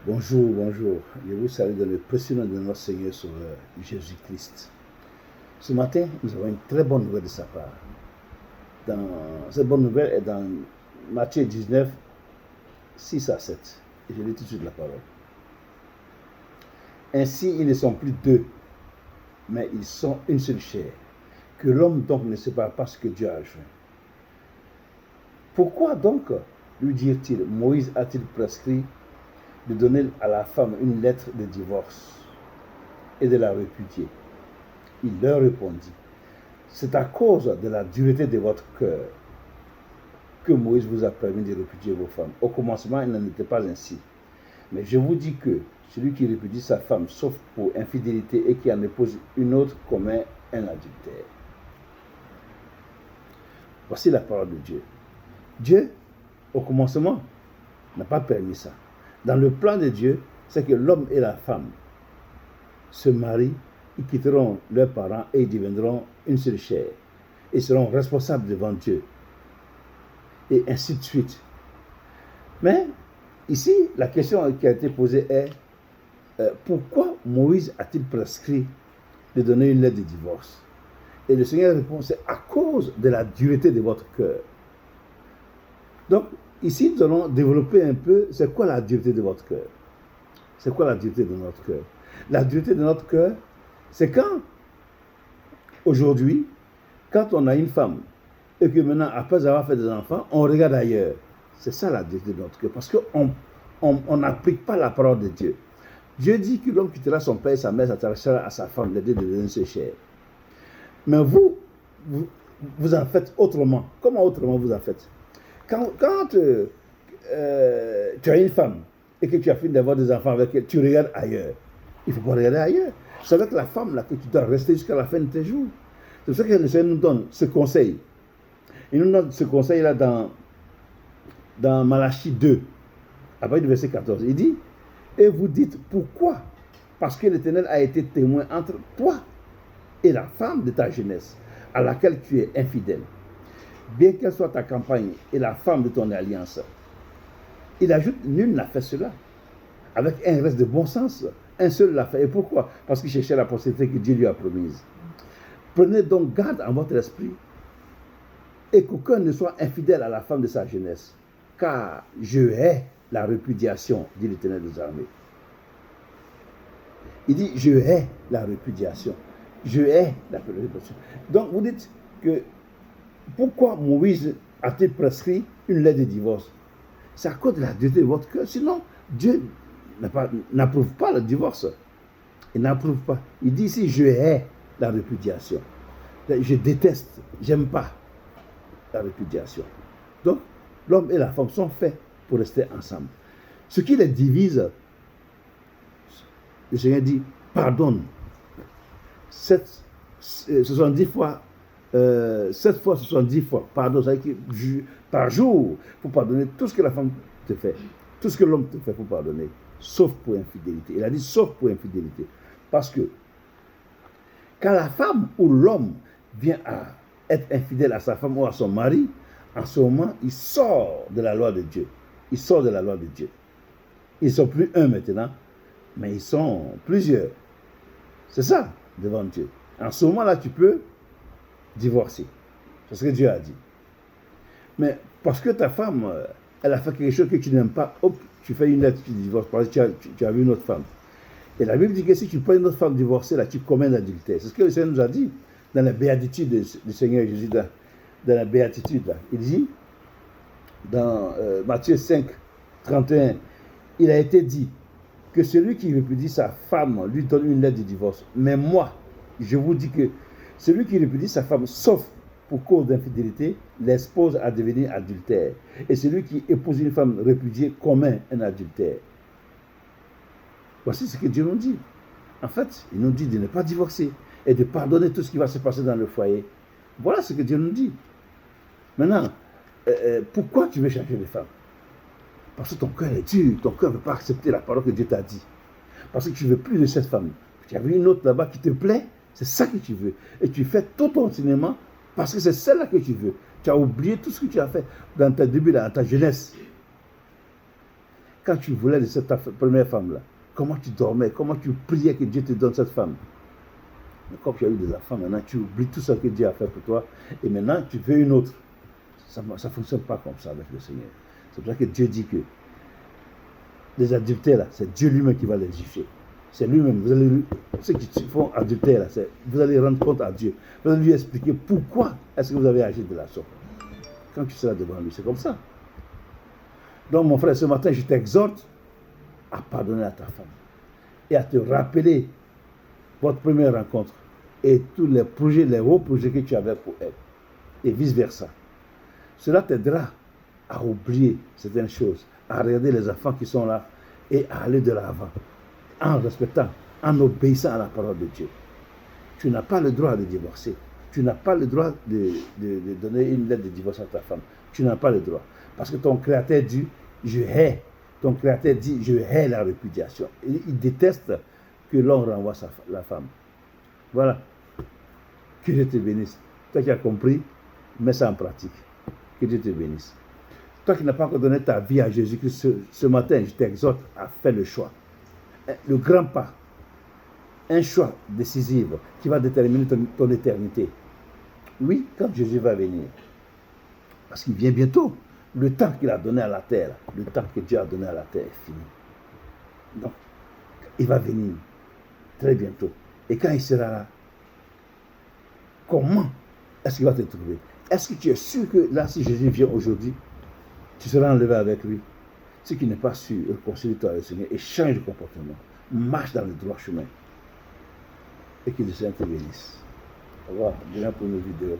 Bonjour, bonjour. Je vous salue dans le précieux nom de notre Seigneur Sauveur, Jésus-Christ. Ce matin, nous avons une très bonne nouvelle de sa part. Cette bonne nouvelle est dans Matthieu 19, 6 à 7. Et je lis tout de suite la parole. Ainsi, ils ne sont plus deux, mais ils sont une seule chair. Que l'homme donc ne sépare pas ce que Dieu a joint. Pourquoi donc, lui dirent-ils, Moïse a-t-il prescrit de donner à la femme une lettre de divorce et de la répudier? Il leur répondit, c'est à cause de la dureté de votre cœur que Moïse vous a permis de répudier vos femmes. Au commencement, il n'en était pas ainsi. Mais je vous dis que celui qui répudie sa femme, sauf pour infidélité, et qui en épouse une autre, commet un adultère. Voici la parole de Dieu. Dieu, au commencement, n'a pas permis ça. Dans le plan de Dieu, c'est que l'homme et la femme se marient, ils quitteront leurs parents et ils deviendront une seule chair. Ils seront responsables devant Dieu. Et ainsi de suite. Mais ici, la question qui a été posée est pourquoi Moïse a-t-il prescrit de donner une lettre de divorce? Et le Seigneur répond, c'est à cause de la dureté de votre cœur. Donc, ici, nous allons développer un peu, c'est quoi la dureté de votre cœur? C'est quoi la dureté de notre cœur? La dureté de notre cœur, c'est quand, aujourd'hui, quand on a une femme, et que maintenant, après avoir fait des enfants, on regarde ailleurs. C'est ça la dureté de notre cœur, parce qu'on n'applique pas la parole de Dieu. Dieu dit que l'homme quittera son père et sa mère, s'attachera à sa femme, les deux deviennent ses chairs. Mais vous en faites autrement. Comment autrement vous en faites? Quand tu as une femme et que tu as fini d'avoir des enfants avec elle, tu regardes ailleurs. Il ne faut pas regarder ailleurs. C'est avec la femme là que tu dois rester jusqu'à la fin de tes jours. C'est pour ça que le Seigneur nous donne ce conseil. Il nous donne ce conseil là dans Malachie 2, à partir du verset 14. Il dit, et vous dites pourquoi? Parce que l'Éternel a été témoin entre toi et la femme de ta jeunesse, à laquelle tu es infidèle. Bien qu'elle soit ta compagne et la femme de ton alliance. Il ajoute, nul n'a fait cela. Avec un reste de bon sens, un seul l'a fait. Et pourquoi? Parce qu'il cherchait la postérité que Dieu lui a promise. Prenez donc garde en votre esprit et qu'aucun ne soit infidèle à la femme de sa jeunesse. Car je hais la répudiation, dit l'Éternel des armées. Il dit, je hais la répudiation. Je hais la répudiation. Donc vous dites que pourquoi Moïse a-t-il prescrit une lettre de divorce? C'est à cause de la dureté de votre cœur. Sinon, Dieu n'approuve pas le divorce. Il n'approuve pas. Il dit ici, je hais la répudiation. Je déteste, j'aime pas la répudiation. Donc, l'homme et la femme sont faits pour rester ensemble. Ce qui les divise, le Seigneur dit, pardonne. 70 fois 7 fois 70 fois, pardon, ça veut dire que par jour, il faut pardonner tout ce que la femme te fait, tout ce que l'homme te fait, il faut pardonner, sauf pour infidélité. Il a dit sauf pour infidélité. Parce que quand la femme ou l'homme vient à être infidèle à sa femme ou à son mari, en ce moment, il sort de la loi de Dieu. Il sort de la loi de Dieu. Ils ne sont plus un maintenant, mais ils sont plusieurs. C'est ça, devant Dieu. En ce moment-là, tu peux divorcer. C'est ce que Dieu a dit. Mais parce que ta femme, elle a fait quelque chose que tu n'aimes pas, hop, tu fais une lettre, tu divorces, parce que tu as vu une autre femme. Et la Bible dit que si tu prends une autre femme divorcée, là, tu commets l'adultère. C'est ce que le Seigneur nous a dit dans la béatitude du Seigneur Jésus, dans la béatitude. Là. Il dit, dans Matthieu 5, 31, il a été dit que celui qui répudie sa femme lui donne une lettre de divorce. Mais moi, je vous dis que celui qui répudie sa femme, sauf pour cause d'infidélité, l'expose à devenir adultère. Et celui qui épouse une femme répudiée commet un adultère. Voici ce que Dieu nous dit. En fait, il nous dit de ne pas divorcer et de pardonner tout ce qui va se passer dans le foyer. Voilà ce que Dieu nous dit. Maintenant, pourquoi tu veux changer de femme? Parce que ton cœur est dur, ton cœur ne veut pas accepter la parole que Dieu t'a dit. Parce que tu ne veux plus de cette femme. Tu as vu une autre là-bas qui te plaît, c'est ça que tu veux. Et tu fais tout ton cinéma parce que c'est celle-là que tu veux. Tu as oublié tout ce que tu as fait dans tes débuts, dans ta jeunesse. quand tu voulais de cette première femme-là, comment tu dormais, comment tu priais que Dieu te donne cette femme. Mais comme tu as eu des enfants, maintenant tu oublies tout ce que Dieu a fait pour toi et maintenant tu veux une autre. Ça ne fonctionne pas comme ça avec le Seigneur. C'est pour ça que Dieu dit que les adultères, là, c'est Dieu lui-même qui va les juger. C'est lui-même. Vous allez, ceux qui font adultère, là, vous allez rendre compte à Dieu. Vous allez lui expliquer pourquoi est-ce que vous avez agi de la sorte. Quand tu seras devant lui, c'est comme ça. Donc mon frère, ce matin, je t'exhorte à pardonner à ta femme et à te rappeler votre première rencontre et tous les projets, les hauts projets que tu avais pour elle et vice-versa. Cela t'aidera à oublier certaines choses, à regarder les enfants qui sont là et à aller de l'avant en respectant, en obéissant à la parole de Dieu. Tu n'as pas le droit de divorcer. Tu n'as pas le droit de donner une lettre de divorce à ta femme. Tu n'as pas le droit. Parce que ton Créateur dit, je hais. Ton Créateur dit, je hais la répudiation. Il déteste que l'on renvoie la femme. Voilà. Que Dieu te bénisse. Toi qui as compris, mets ça en pratique. Que Dieu te bénisse. Toi qui n'as pas encore donné ta vie à Jésus-Christ, ce matin, je t'exhorte à faire le choix. Le grand pas. Un choix décisif qui va déterminer ton éternité. Oui, quand Jésus va venir. Parce qu'il vient bientôt. Le temps qu'il a donné à la terre, le temps que Dieu a donné à la terre est fini. Donc, il va venir très bientôt. Et quand il sera là, comment est-ce qu'il va te trouver? Est-ce que tu es sûr que là, si Jésus vient aujourd'hui, tu seras enlevé avec lui? Ce qui n'est pas sûr, réconcilie-toi avec le Seigneur et change de comportement. Marche dans le droit chemin. Et que le Seigneur te bénisse. Au revoir. Bien pour nos vidéos.